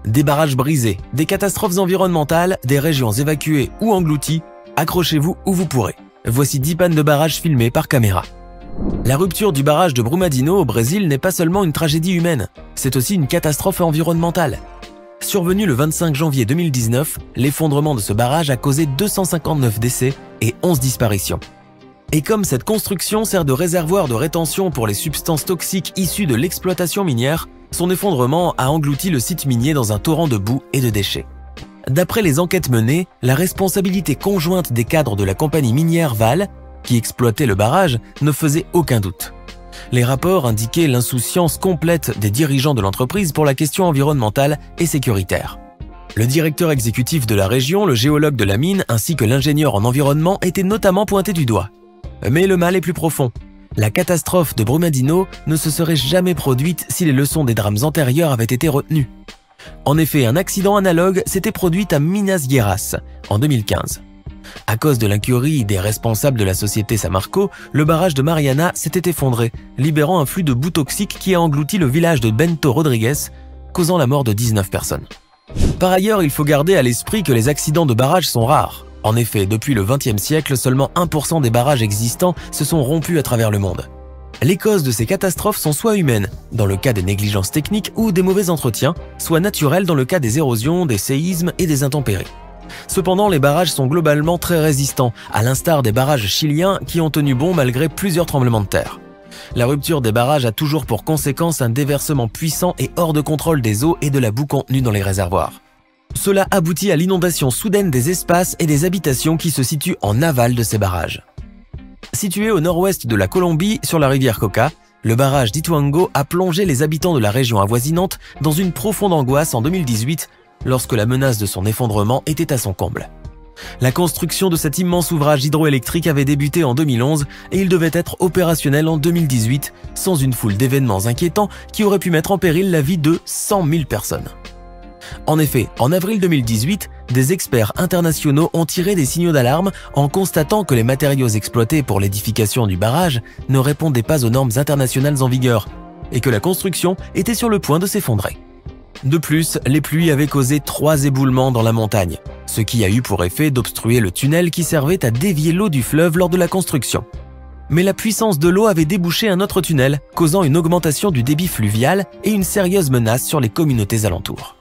Des barrages brisés, des catastrophes environnementales, des régions évacuées ou englouties, accrochez-vous où vous pourrez. Voici 10 pannes de barrages filmées par caméra. La rupture du barrage de Brumadinho au Brésil n'est pas seulement une tragédie humaine, c'est aussi une catastrophe environnementale. Survenu le 25 janvier 2019, l'effondrement de ce barrage a causé 259 décès et 11 disparitions. Et comme cette construction sert de réservoir de rétention pour les substances toxiques issues de l'exploitation minière, son effondrement a englouti le site minier dans un torrent de boue et de déchets. D'après les enquêtes menées, la responsabilité conjointe des cadres de la compagnie minière Vale, qui exploitait le barrage, ne faisait aucun doute. Les rapports indiquaient l'insouciance complète des dirigeants de l'entreprise pour la question environnementale et sécuritaire. Le directeur exécutif de la région, le géologue de la mine ainsi que l'ingénieur en environnement étaient notamment pointés du doigt. Mais le mal est plus profond. La catastrophe de Brumadinho ne se serait jamais produite si les leçons des drames antérieurs avaient été retenues. En effet, un accident analogue s'était produit à Minas Gerais en 2015. À cause de l'incurie des responsables de la société Samarco, le barrage de Mariana s'était effondré, libérant un flux de boue toxique qui a englouti le village de Bento Rodrigues, causant la mort de 19 personnes. Par ailleurs, il faut garder à l'esprit que les accidents de barrage sont rares. En effet, depuis le XXe siècle, seulement 1% des barrages existants se sont rompus à travers le monde. Les causes de ces catastrophes sont soit humaines, dans le cas des négligences techniques ou des mauvais entretiens, soit naturelles dans le cas des érosions, des séismes et des intempéries. Cependant, les barrages sont globalement très résistants, à l'instar des barrages chiliens qui ont tenu bon malgré plusieurs tremblements de terre. La rupture des barrages a toujours pour conséquence un déversement puissant et hors de contrôle des eaux et de la boue contenue dans les réservoirs. Cela aboutit à l'inondation soudaine des espaces et des habitations qui se situent en aval de ces barrages. Situé au nord-ouest de la Colombie, sur la rivière Coca, le barrage d'Ituango a plongé les habitants de la région avoisinante dans une profonde angoisse en 2018, lorsque la menace de son effondrement était à son comble. La construction de cet immense ouvrage hydroélectrique avait débuté en 2011 et il devait être opérationnel en 2018, sans une foule d'événements inquiétants qui auraient pu mettre en péril la vie de 100 000 personnes. En effet, en avril 2018, des experts internationaux ont tiré des signaux d'alarme en constatant que les matériaux exploités pour l'édification du barrage ne répondaient pas aux normes internationales en vigueur et que la construction était sur le point de s'effondrer. De plus, les pluies avaient causé 3 éboulements dans la montagne, ce qui a eu pour effet d'obstruer le tunnel qui servait à dévier l'eau du fleuve lors de la construction. Mais la puissance de l'eau avait débouché un autre tunnel, causant une augmentation du débit fluvial et une sérieuse menace sur les communautés alentours.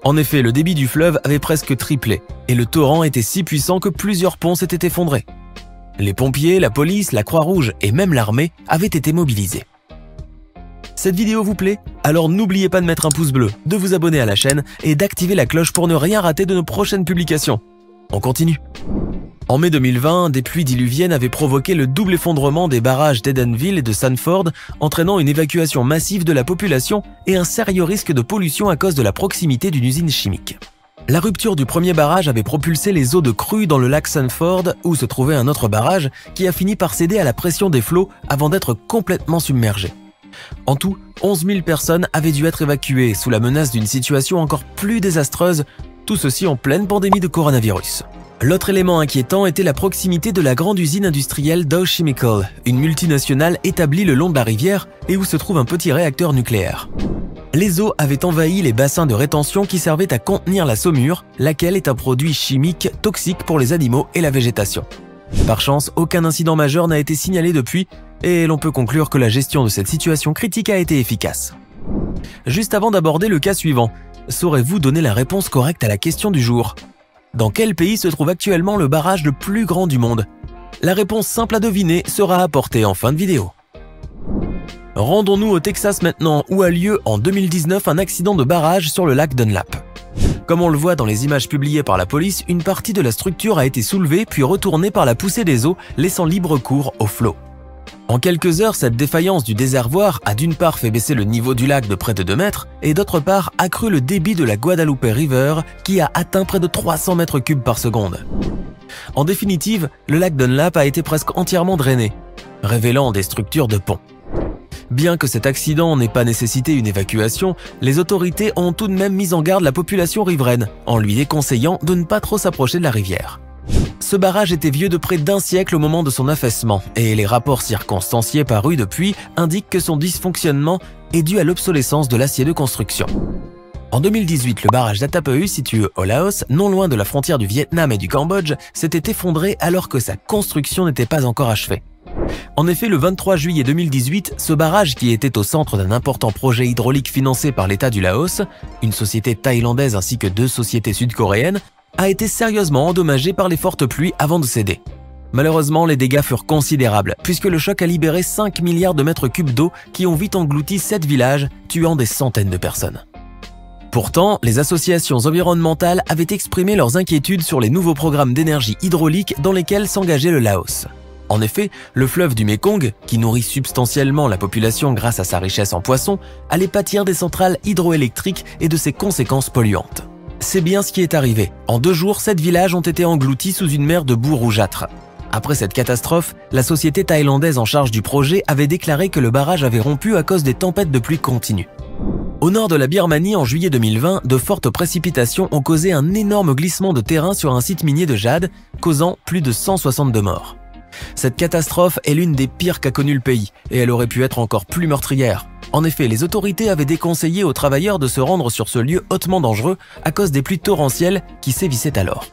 En effet, le débit du fleuve avait presque triplé et le torrent était si puissant que plusieurs ponts s'étaient effondrés. Les pompiers, la police, la Croix-Rouge et même l'armée avaient été mobilisés. Cette vidéo vous plaît? Alors n'oubliez pas de mettre un pouce bleu, de vous abonner à la chaîne et d'activer la cloche pour ne rien rater de nos prochaines publications. On continue. En mai 2020, des pluies diluviennes avaient provoqué le double effondrement des barrages d'Edenville et de Sanford, entraînant une évacuation massive de la population et un sérieux risque de pollution à cause de la proximité d'une usine chimique. La rupture du premier barrage avait propulsé les eaux de crue dans le lac Sanford, où se trouvait un autre barrage qui a fini par céder à la pression des flots avant d'être complètement submergé. En tout, 11 000 personnes avaient dû être évacuées sous la menace d'une situation encore plus désastreuse, tout ceci en pleine pandémie de coronavirus. L'autre élément inquiétant était la proximité de la grande usine industrielle Dow Chemical, une multinationale établie le long de la rivière et où se trouve un petit réacteur nucléaire. Les eaux avaient envahi les bassins de rétention qui servaient à contenir la saumure, laquelle est un produit chimique toxique pour les animaux et la végétation. Par chance, aucun incident majeur n'a été signalé depuis et l'on peut conclure que la gestion de cette situation critique a été efficace. Juste avant d'aborder le cas suivant, saurez-vous donner la réponse correcte à la question du jour ? Dans quel pays se trouve actuellement le barrage le plus grand du monde? La réponse simple à deviner sera apportée en fin de vidéo. Rendons-nous au Texas maintenant, où a lieu en 2019 un accident de barrage sur le lac Dunlap. Comme on le voit dans les images publiées par la police, une partie de la structure a été soulevée puis retournée par la poussée des eaux, laissant libre cours au flot. En quelques heures, cette défaillance du désherboir a d'une part fait baisser le niveau du lac de près de 2 mètres et d'autre part accru le débit de la Guadalupe River qui a atteint près de 300 mètres cubes par seconde. En définitive, le lac Dunlap a été presque entièrement drainé, révélant des structures de pont. Bien que cet accident n'ait pas nécessité une évacuation, les autorités ont tout de même mis en garde la population riveraine, en lui déconseillant de ne pas trop s'approcher de la rivière. Ce barrage était vieux de près d'1 siècle au moment de son affaissement, et les rapports circonstanciés parus depuis indiquent que son dysfonctionnement est dû à l'obsolescence de l'acier de construction. En 2018, le barrage d'Atapehu, situé au Laos, non loin de la frontière du Vietnam et du Cambodge, s'était effondré alors que sa construction n'était pas encore achevée. En effet, le 23 juillet 2018, ce barrage, qui était au centre d'un important projet hydraulique financé par l'État du Laos, une société thaïlandaise ainsi que 2 sociétés sud-coréennes, a été sérieusement endommagé par les fortes pluies avant de céder. Malheureusement, les dégâts furent considérables puisque le choc a libéré 5 milliards de mètres cubes d'eau qui ont vite englouti 7 villages, tuant des centaines de personnes. Pourtant, les associations environnementales avaient exprimé leurs inquiétudes sur les nouveaux programmes d'énergie hydraulique dans lesquels s'engageait le Laos. En effet, le fleuve du Mékong, qui nourrit substantiellement la population grâce à sa richesse en poissons, allait pâtir des centrales hydroélectriques et de ses conséquences polluantes. C'est bien ce qui est arrivé. En 2 jours, 7 villages ont été engloutis sous une mer de boue rougeâtre. Après cette catastrophe, la société thaïlandaise en charge du projet avait déclaré que le barrage avait rompu à cause des tempêtes de pluie continues. Au nord de la Birmanie, en juillet 2020, de fortes précipitations ont causé un énorme glissement de terrain sur un site minier de jade, causant plus de 162 morts. Cette catastrophe est l'une des pires qu'a connu le pays, et elle aurait pu être encore plus meurtrière. En effet, les autorités avaient déconseillé aux travailleurs de se rendre sur ce lieu hautement dangereux à cause des pluies torrentielles qui sévissaient alors.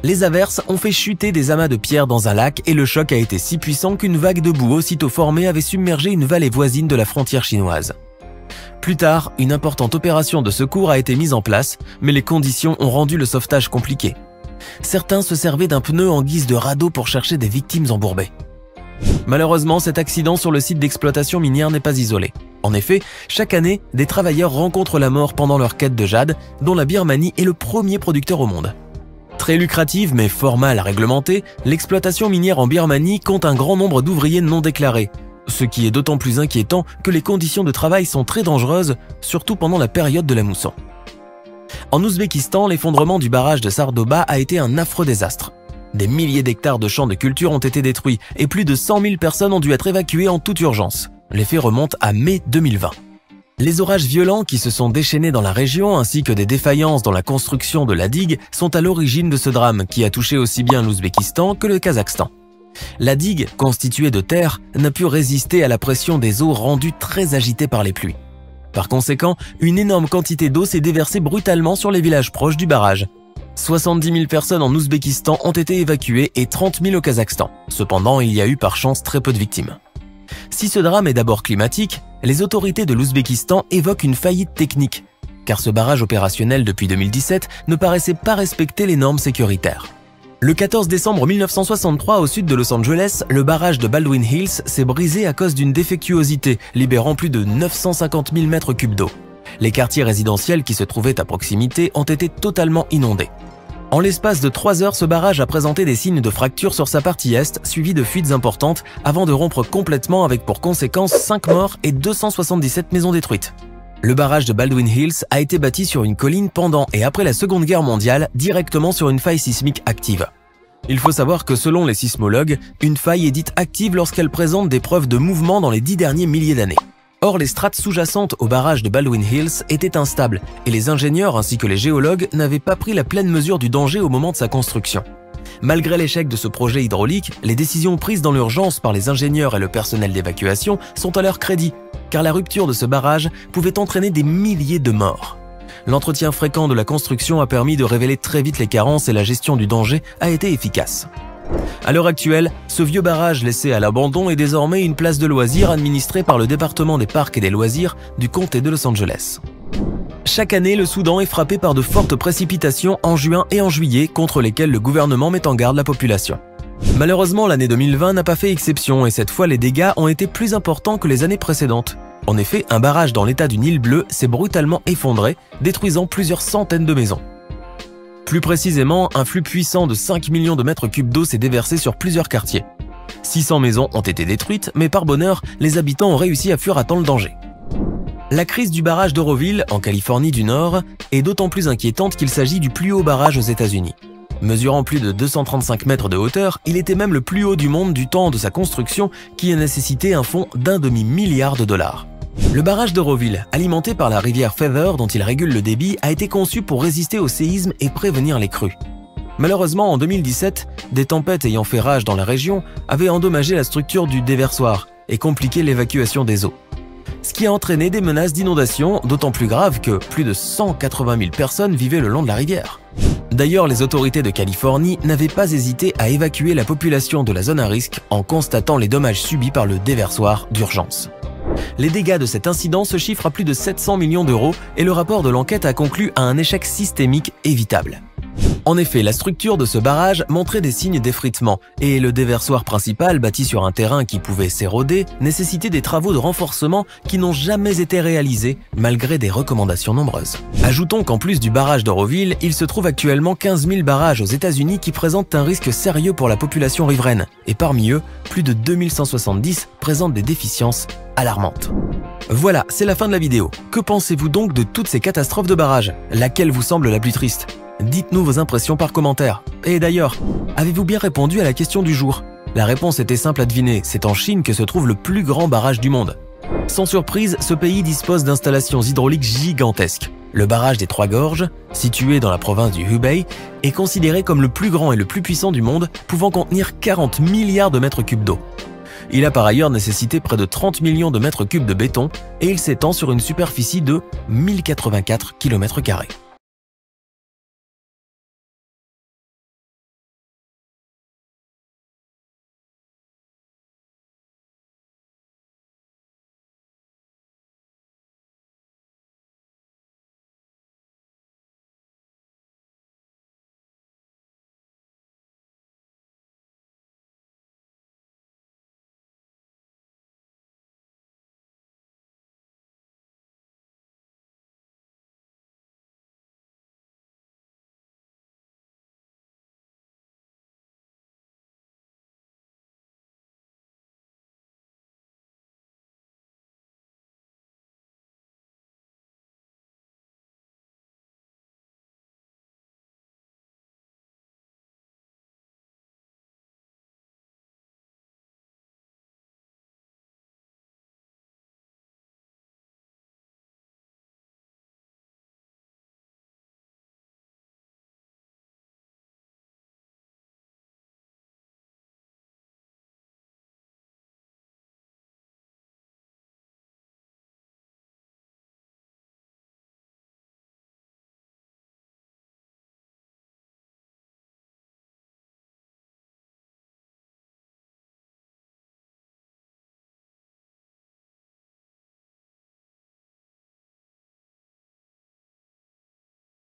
Les averses ont fait chuter des amas de pierres dans un lac et le choc a été si puissant qu'une vague de boue aussitôt formée avait submergé une vallée voisine de la frontière chinoise. Plus tard, une importante opération de secours a été mise en place, mais les conditions ont rendu le sauvetage compliqué. Certains se servaient d'un pneu en guise de radeau pour chercher des victimes embourbées. Malheureusement, cet accident sur le site d'exploitation minière n'est pas isolé. En effet, chaque année, des travailleurs rencontrent la mort pendant leur quête de jade, dont la Birmanie est le premier producteur au monde. Très lucrative mais fort mal réglementée, l'exploitation minière en Birmanie compte un grand nombre d'ouvriers non déclarés, ce qui est d'autant plus inquiétant que les conditions de travail sont très dangereuses, surtout pendant la période de la mousson. En Ouzbékistan, l'effondrement du barrage de Sardoba a été un affreux désastre. Des milliers d'hectares de champs de culture ont été détruits et plus de 100 000 personnes ont dû être évacuées en toute urgence. Les faits remontent à mai 2020. Les orages violents qui se sont déchaînés dans la région ainsi que des défaillances dans la construction de la digue sont à l'origine de ce drame qui a touché aussi bien l'Ouzbékistan que le Kazakhstan. La digue, constituée de terre, n'a pu résister à la pression des eaux rendues très agitées par les pluies. Par conséquent, une énorme quantité d'eau s'est déversée brutalement sur les villages proches du barrage. 70 000 personnes en Ouzbékistan ont été évacuées et 30 000 au Kazakhstan. Cependant, il y a eu par chance très peu de victimes. Si ce drame est d'abord climatique, les autorités de l'Ouzbékistan évoquent une faillite technique, car ce barrage opérationnel depuis 2017 ne paraissait pas respecter les normes sécuritaires. Le 14 décembre 1963, au sud de Los Angeles, le barrage de Baldwin Hills s'est brisé à cause d'une défectuosité, libérant plus de 950 000 mètres cubes d'eau. Les quartiers résidentiels qui se trouvaient à proximité ont été totalement inondés. En l'espace de 3 heures, ce barrage a présenté des signes de fracture sur sa partie est, suivi de fuites importantes, avant de rompre complètement avec pour conséquence 5 morts et 277 maisons détruites. Le barrage de Baldwin Hills a été bâti sur une colline pendant et après la Seconde Guerre mondiale, directement sur une faille sismique active. Il faut savoir que selon les sismologues, une faille est dite active lorsqu'elle présente des preuves de mouvement dans les 10 derniers milliers d'années. Or, les strates sous-jacentes au barrage de Baldwin Hills étaient instables et les ingénieurs ainsi que les géologues n'avaient pas pris la pleine mesure du danger au moment de sa construction. Malgré l'échec de ce projet hydraulique, les décisions prises dans l'urgence par les ingénieurs et le personnel d'évacuation sont à leur crédit, car la rupture de ce barrage pouvait entraîner des milliers de morts. L'entretien fréquent de la construction a permis de révéler très vite les carences et la gestion du danger a été efficace. À l'heure actuelle, ce vieux barrage laissé à l'abandon est désormais une place de loisirs administrée par le département des parcs et des loisirs du comté de Los Angeles. Chaque année, le Soudan est frappé par de fortes précipitations en juin et en juillet contre lesquelles le gouvernement met en garde la population. Malheureusement, l'année 2020 n'a pas fait exception et cette fois les dégâts ont été plus importants que les années précédentes. En effet, un barrage dans l'état du Nil bleu s'est brutalement effondré, détruisant plusieurs centaines de maisons. Plus précisément, un flux puissant de 5 millions de mètres cubes d'eau s'est déversé sur plusieurs quartiers. 600 maisons ont été détruites, mais par bonheur, les habitants ont réussi à fuir à temps le danger. La crise du barrage d'Oroville, en Californie du Nord, est d'autant plus inquiétante qu'il s'agit du plus haut barrage aux États-Unis. Mesurant plus de 235 mètres de hauteur, il était même le plus haut du monde du temps de sa construction qui a nécessité un fonds d'1 demi-milliard de dollars. Le barrage d'Oroville, alimenté par la rivière Feather dont il régule le débit, a été conçu pour résister aux séismes et prévenir les crues. Malheureusement, en 2017, des tempêtes ayant fait rage dans la région avaient endommagé la structure du déversoir et compliqué l'évacuation des eaux. ce qui a entraîné des menaces d'inondation d'autant plus graves que plus de 180 000 personnes vivaient le long de la rivière. D'ailleurs, les autorités de Californie n'avaient pas hésité à évacuer la population de la zone à risque en constatant les dommages subis par le déversoir d'urgence. Les dégâts de cet incident se chiffrent à plus de 700 millions d'euros et le rapport de l'enquête a conclu à un échec systémique évitable. En effet, la structure de ce barrage montrait des signes d'effritement et le déversoir principal, bâti sur un terrain qui pouvait s'éroder, nécessitait des travaux de renforcement qui n'ont jamais été réalisés malgré des recommandations nombreuses. Ajoutons qu'en plus du barrage d'Oroville, il se trouve actuellement 15 000 barrages aux États-Unis qui présentent un risque sérieux pour la population riveraine et parmi eux, plus de 2170 présentent des déficiences alarmantes. Voilà, c'est la fin de la vidéo. Que pensez-vous donc de toutes ces catastrophes de barrages? Laquelle vous semble la plus triste? Dites-nous vos impressions par commentaire. Et d'ailleurs, avez-vous bien répondu à la question du jour? La réponse était simple à deviner, c'est en Chine que se trouve le plus grand barrage du monde. Sans surprise, ce pays dispose d'installations hydrauliques gigantesques. Le barrage des Trois Gorges, situé dans la province du Hubei, est considéré comme le plus grand et le plus puissant du monde, pouvant contenir 40 milliards de mètres cubes d'eau. Il a par ailleurs nécessité près de 30 millions de mètres cubes de béton et il s'étend sur une superficie de 1084 km².